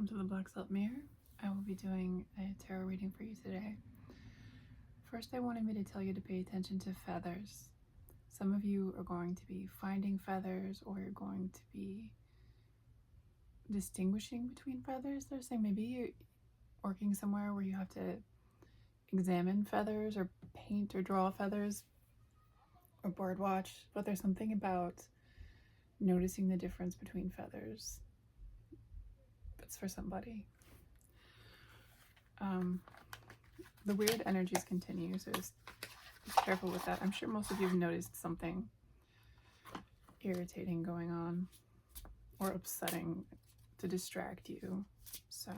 welcome to the Black Salt Mirror. I will be doing a tarot reading for you today. First, they wanted me to tell you to pay attention to feathers. Some of you are going to be finding feathers, or you're going to be distinguishing between feathers. They're saying maybe you're working somewhere where you have to examine feathers or paint or draw feathers or bird watch, but there's something about noticing the difference between feathers. It's for somebody. The weird energies continue, so just be careful with that. I'm sure most of you have noticed something irritating going on or upsetting to distract you. So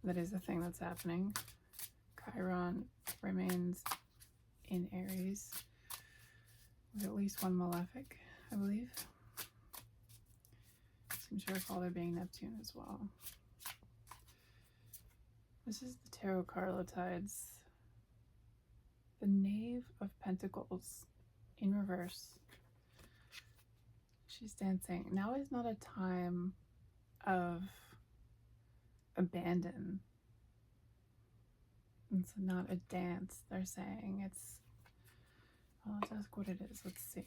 that is the thing that's happening. Chiron remains in Aries with at least one malefic, I believe. Seems to recall there being Neptune as well. This is the Tarot Carlotides. The Knave of Pentacles in reverse. She's dancing. Now is not a time of abandon. It's not a dance, they're saying. It's, well, let's ask what it is. Let's see.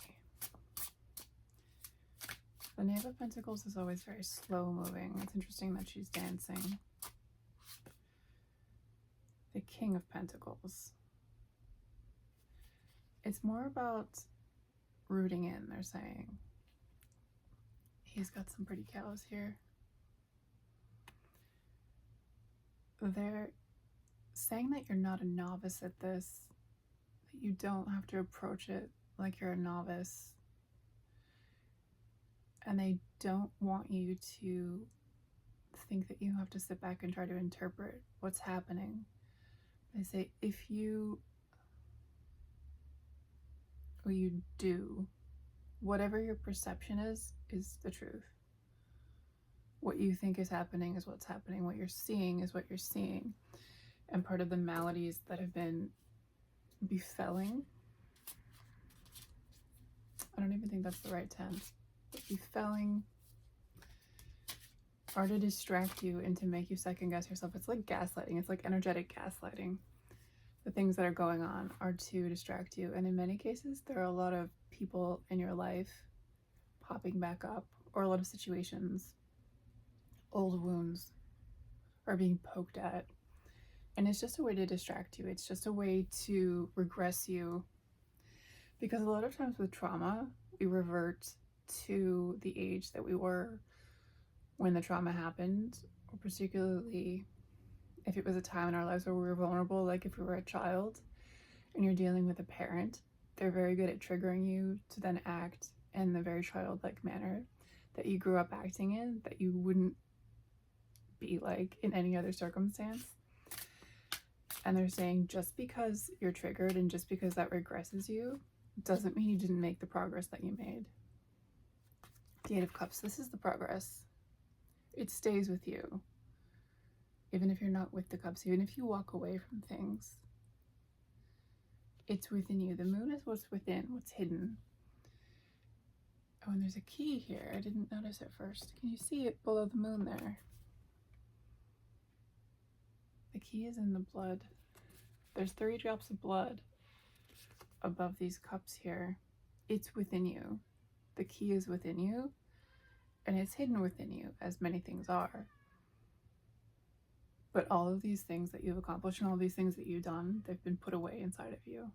The Knave of Pentacles is always very slow moving. It's interesting that she's dancing. The King of Pentacles. It's more about rooting in, they're saying. He's got some pretty cows here. They're saying that you're not a novice at this, that you don't have to approach it like you're a novice. And they don't want you to think that you have to sit back and try to interpret what's happening. They say if you, or you do, whatever your perception is the truth. What you think is happening is what's happening. What you're seeing is what you're seeing. And part of the maladies that have been befalling, I don't even think that's the right tense, but befalling are to distract you and to make you second guess yourself. It's like gaslighting. It's like energetic gaslighting. The things that are going on are to distract you. And in many cases, there are a lot of people in your life popping back up, or a lot of situations, old wounds are being poked at. And it's just a way to distract you. It's just a way to regress you. Because a lot of times with trauma, we revert to the age that we were when the trauma happened, or particularly if it was a time in our lives where we were vulnerable, like if we were a child and you're dealing with a parent, they're very good at triggering you to then act in the very childlike manner that you grew up acting in, that you wouldn't be like in any other circumstance. And they're saying just because you're triggered and just because that regresses you doesn't mean you didn't make the progress that you made. The Eight of Cups, this is the progress. It stays with you. Even if you're not with the cups, even if you walk away from things, it's within you. The moon is what's within, what's hidden. Oh, and there's a key here. I didn't notice it first. Can you see it below the moon there? The key is in the blood. There's 3 drops of blood above these cups here. It's within you. The key is within you, and it's hidden within you, as many things are. But all of these things that you've accomplished and all these things that you've done, they've been put away inside of you.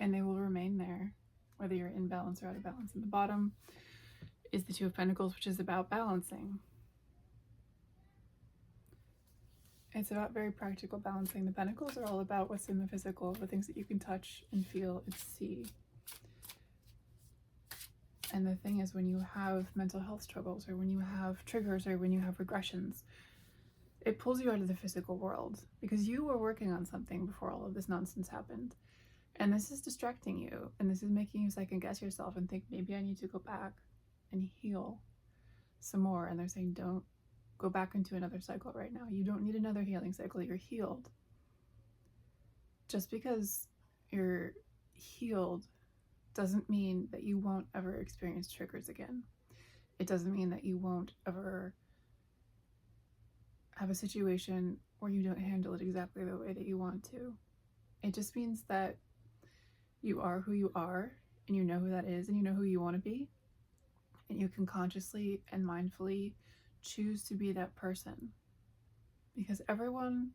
And they will remain there, whether you're in balance or out of balance. And the bottom is the Two of Pentacles, which is about balancing. It's about very practical balancing. The Pentacles are all about what's in the physical, the things that you can touch and feel and see. And the thing is, when you have mental health struggles, or when you have triggers, or when you have regressions, it pulls you out of the physical world because you were working on something before all of this nonsense happened. And this is distracting you, and this is making you second guess yourself and think, maybe I need to go back and heal some more. And they're saying, don't go back into another cycle right now. You don't need another healing cycle. You're healed. Just because you're healed doesn't mean that you won't ever experience triggers again. it doesn't mean that you won't ever have a situation where you don't handle it exactly the way that you want to. It just means that you are who you are, and you know who that is, and you know who you want to be, and you can consciously and mindfully choose to be that person. Because everyone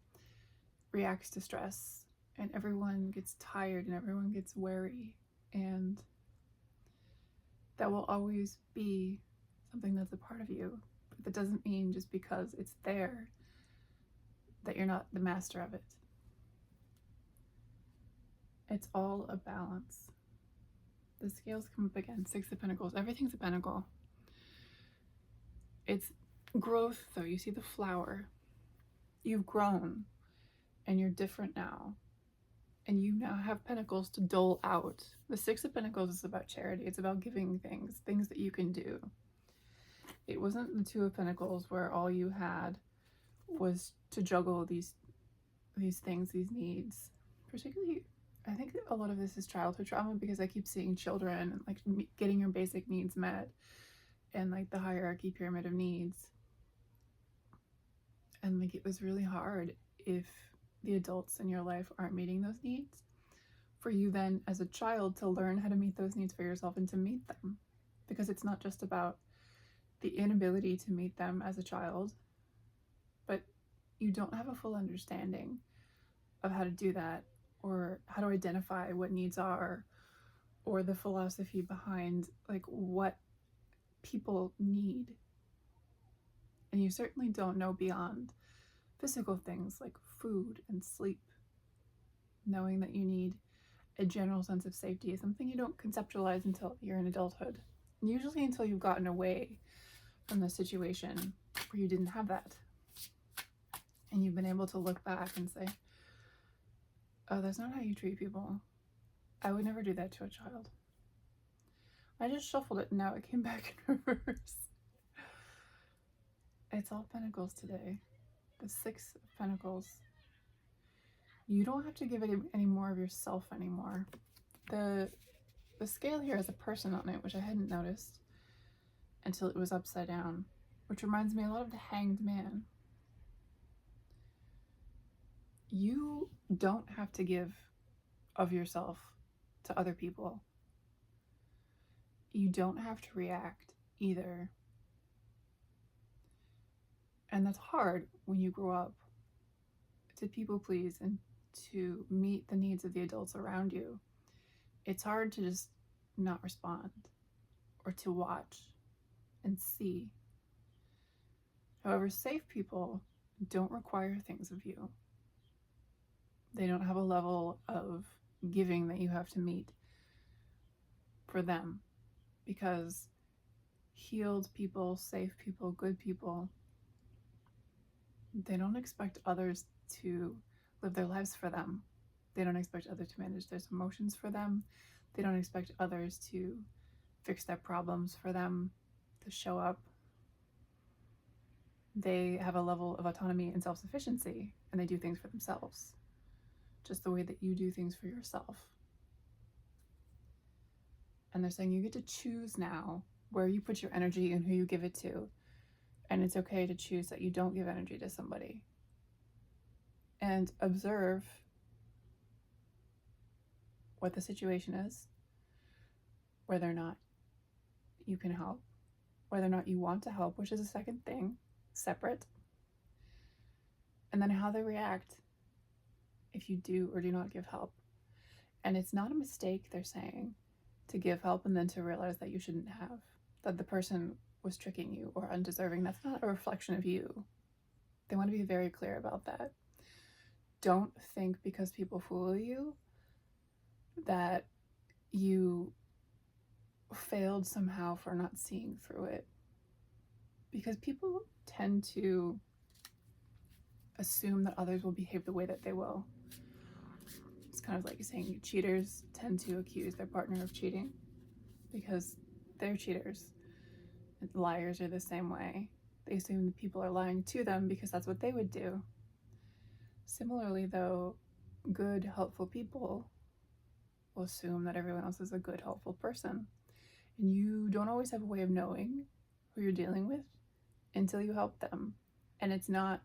reacts to stress, and everyone gets tired, and everyone gets wary, and that will always be something that's a part of you. But that doesn't mean just because it's there that you're not the master of it. It's all a balance. The scales come up again, Six of Pentacles. Everything's a pentacle. It's growth, though. You see the flower. You've grown, and you're different now. And you now have pentacles to dole out. The Six of Pentacles is about charity. It's about giving things that you can do. It wasn't the Two of Pentacles where all you had was to juggle these things, these needs. Particularly, I think a lot of this is childhood trauma, because I keep seeing children and like getting your basic needs met, and like the hierarchy pyramid of needs. And like it was really hard if the adults in your life aren't meeting those needs, for you then as a child to learn how to meet those needs for yourself and to meet them. Because it's not just about the inability to meet them as a child, but you don't have a full understanding of how to do that, or how to identify what needs are, or the philosophy behind like what people need. And you certainly don't know beyond physical things like food and sleep. Knowing that you need a general sense of safety is something you don't conceptualize until you're in adulthood. And usually until you've gotten away from the situation where you didn't have that. And you've been able to look back and say, oh, that's not how you treat people. I would never do that to a child. I just shuffled it and now it came back in reverse. It's all pentacles today. The Six of Pentacles. You don't have to give it any more of yourself anymore. The scale here has a person on it, which I hadn't noticed until it was upside down, which reminds me a lot of the Hanged Man. You don't have to give of yourself to other people. You don't have to react either. And that's hard when you grow up to people please and to meet the needs of the adults around you. It's hard to just not respond, or to watch and see. However, safe people don't require things of you. They don't have a level of giving that you have to meet for them, because healed people, safe people, good people, they don't expect others to live their lives for them. They don't expect others to manage their emotions for them. They don't expect others to fix their problems for them, to show up. They have a level of autonomy and self-sufficiency, and they do things for themselves, just the way that you do things for yourself. And they're saying you get to choose now where you put your energy and who you give it to. And it's okay to choose that you don't give energy to somebody. And observe what the situation is, whether or not you can help, whether or not you want to help, which is a second thing, separate, and then how they react if you do or do not give help. And it's not a mistake, they're saying, to give help and then to realize that you shouldn't have, that the person was tricking you or undeserving. That's not a reflection of you. They want to be very clear about that. Don't think because people fool you that you failed somehow for not seeing through it. Because people tend to assume that others will behave the way that they will. It's kind of like saying cheaters tend to accuse their partner of cheating because they're cheaters. And liars are the same way. They assume that people are lying to them because that's what they would do. Similarly, though, good, helpful people will assume that everyone else is a good, helpful person. And you don't always have a way of knowing who you're dealing with until you help them. And it's not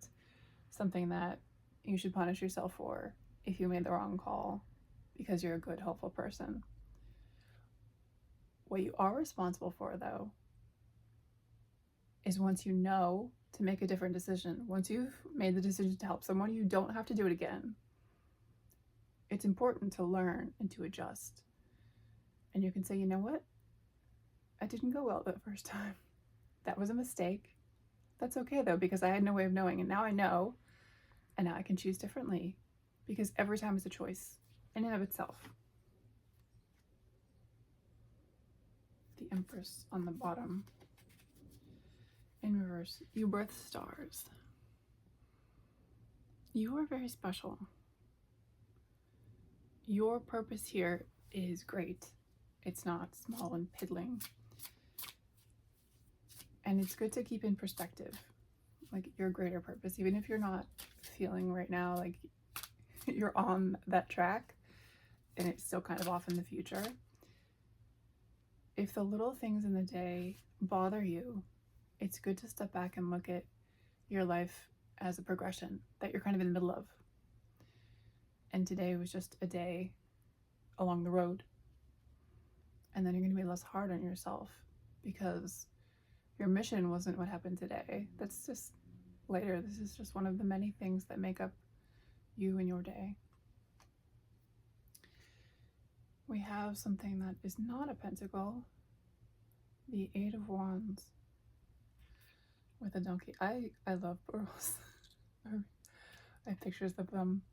something that you should punish yourself for if you made the wrong call because you're a good, helpful person. What you are responsible for, though, is once you know to make a different decision, once you've made the decision to help someone, you don't have to do it again. It's important to learn and to adjust. And you can say, you know what? I didn't go well that first time. That was a mistake. That's okay though, because I had no way of knowing, and now I know, and now I can choose differently, because every time is a choice in and of itself. The Empress on the bottom. In reverse, you birth stars. You are very special. Your purpose here is great. It's not small and piddling. And it's good to keep in perspective, like your greater purpose, even if you're not feeling right now like you're on that track and it's still kind of off in the future. If the little things in the day bother you, it's good to step back and look at your life as a progression that you're kind of in the middle of. And today was just a day along the road. And then you're going to be less hard on yourself because your mission wasn't what happened today. That's just later. This is just one of the many things that make up you and your day. We have something that is not a pentacle, the Eight of Wands with a donkey. I love pearls. I have pictures of them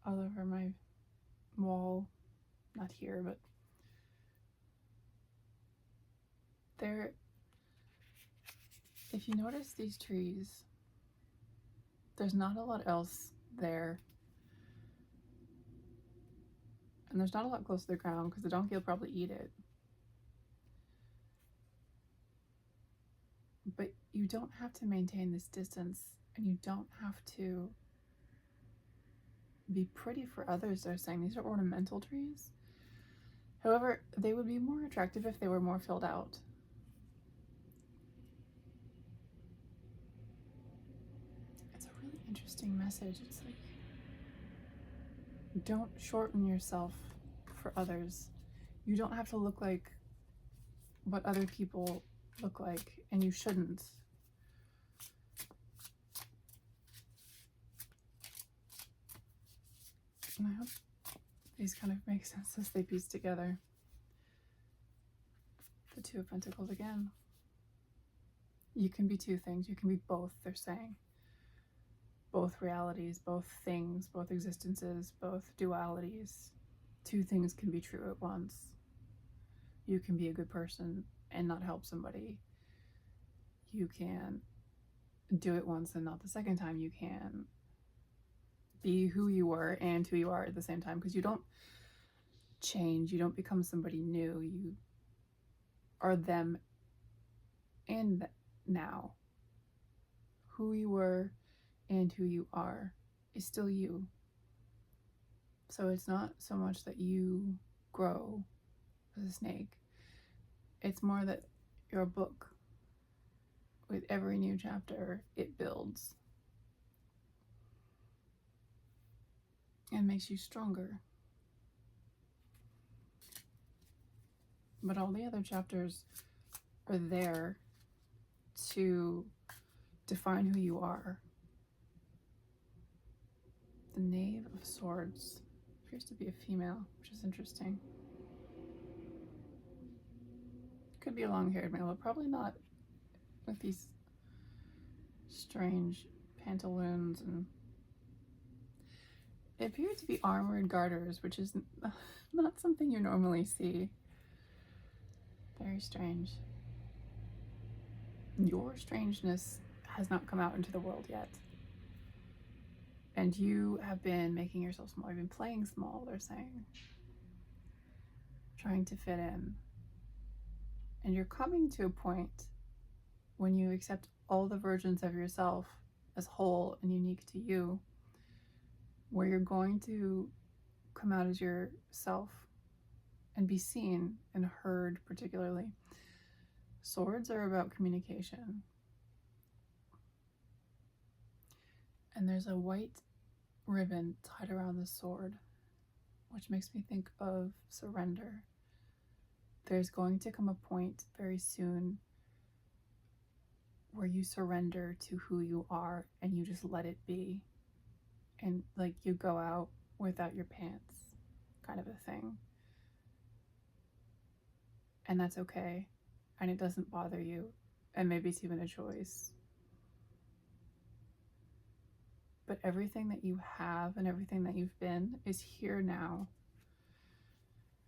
all over my wall. Not here, but there. If you notice these trees, there's not a lot else there. And there's not a lot close to the ground because the donkey will probably eat it. But you don't have to maintain this distance, and you don't have to be pretty for others. They're saying these are ornamental trees. However, they would be more attractive if they were more filled out. It's a really interesting message. It's like, don't shorten yourself for others. You don't have to look like what other people look like, and you shouldn't. And I hope these kind of make sense as they piece together. The Two of Pentacles again. You can be two things. You can be both, they're saying. Both realities, both things, both existences, both dualities. Two things can be true at once. You can be a good person and not help somebody. You can do it once and not the second time. You can be who you were and who you are at the same time, because you don't change. You don't become somebody new. You are them and now. Who you were and who you are is still you. So it's not so much that you grow as a snake. It's more that you're a book. With every new chapter, it builds and makes you stronger. But all the other chapters are there to define who you are. The Knave of Swords appears to be a female, which is interesting. Could be a long-haired male, but probably not with these strange pantaloons. And they appear to be armored garters, which is not something you normally see. Very strange. Your strangeness has not come out into the world yet. And you have been making yourself small. You've been playing small, they're saying. Trying to fit in. And you're coming to a point when you accept all the versions of yourself as whole and unique to you, where you're going to come out as yourself and be seen and heard particularly. Swords are about communication. And there's a white ribbon tied around the sword, which makes me think of surrender. There's going to come a point very soon where you surrender to who you are and you just let it be. And like you go out without your pants, kind of a thing. And that's okay. And it doesn't bother you. And maybe it's even a choice. But everything that you have and everything that you've been is here now.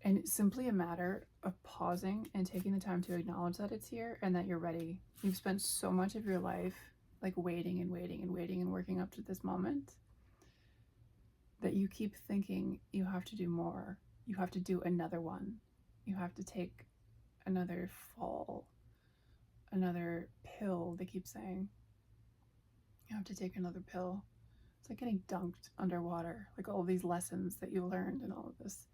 And it's simply a matter of pausing and taking the time to acknowledge that it's here and that you're ready. You've spent so much of your life like waiting and waiting and waiting and working up to this moment that you keep thinking you have to do more. You have to do another one. You have to take another fall, another pill, they keep saying. You have to take another pill. It's like getting dunked underwater, like all these lessons that you learned and all of this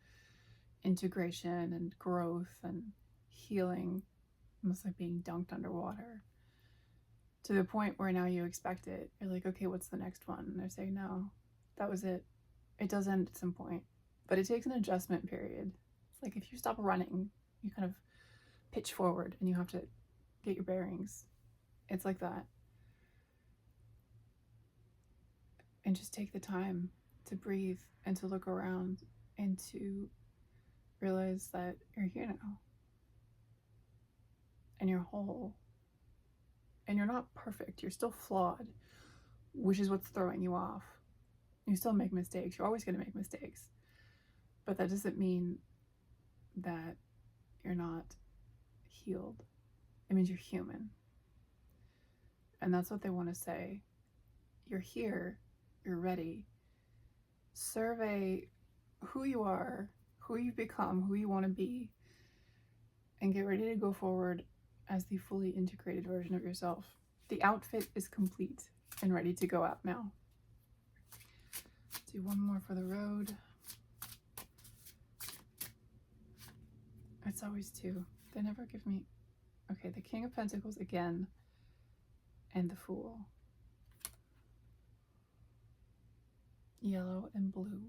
integration and growth and healing, almost like being dunked underwater to the point where now you expect it. You're like, okay, what's the next one? And they're saying, no, that was it. It does end at some point, but it takes an adjustment period. It's like if you stop running, you kind of pitch forward and you have to get your bearings. It's like that. And just take the time to breathe and to look around and to realize that you're here now. And you're whole. And you're not perfect. You're still flawed, which is what's throwing you off. You still make mistakes. You're always going to make mistakes. But that doesn't mean that you're not healed. It means you're human. And that's what they want to say. You're here. You're ready. Survey who you are, who you've become, who you want to be, and get ready to go forward as the fully integrated version of yourself. The outfit is complete and ready to go out now. Do one more for the road. It's always two. They never give me... Okay, the King of Pentacles again, and the Fool. Yellow and blue.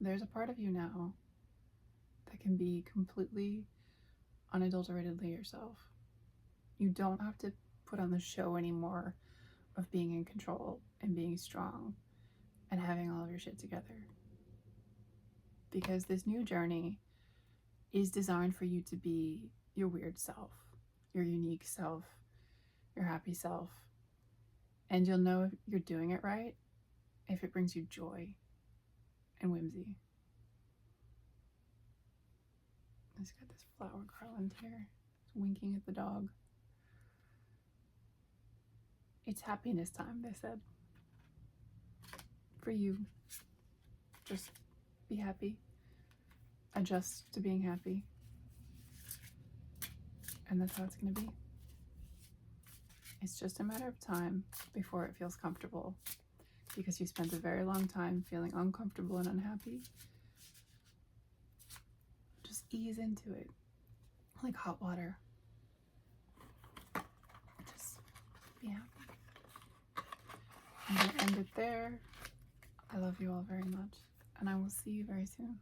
There's a part of you now that can be completely unadulteratedly yourself. You don't have to put on the show anymore of being in control and being strong and having all of your shit together. Because this new journey is designed for you to be your weird self, your unique self, your happy self. And you'll know if you're doing it right if it brings you joy and whimsy. It's got this flower garland here. It's winking at the dog. It's happiness time, they said. For you. Just be happy. Adjust to being happy. And that's how it's going to be. It's just a matter of time before it feels comfortable, because you spent a very long time feeling uncomfortable and unhappy. Just ease into it like hot water. Just be happy. I'm going to end it there. I love you all very much, and I will see you very soon.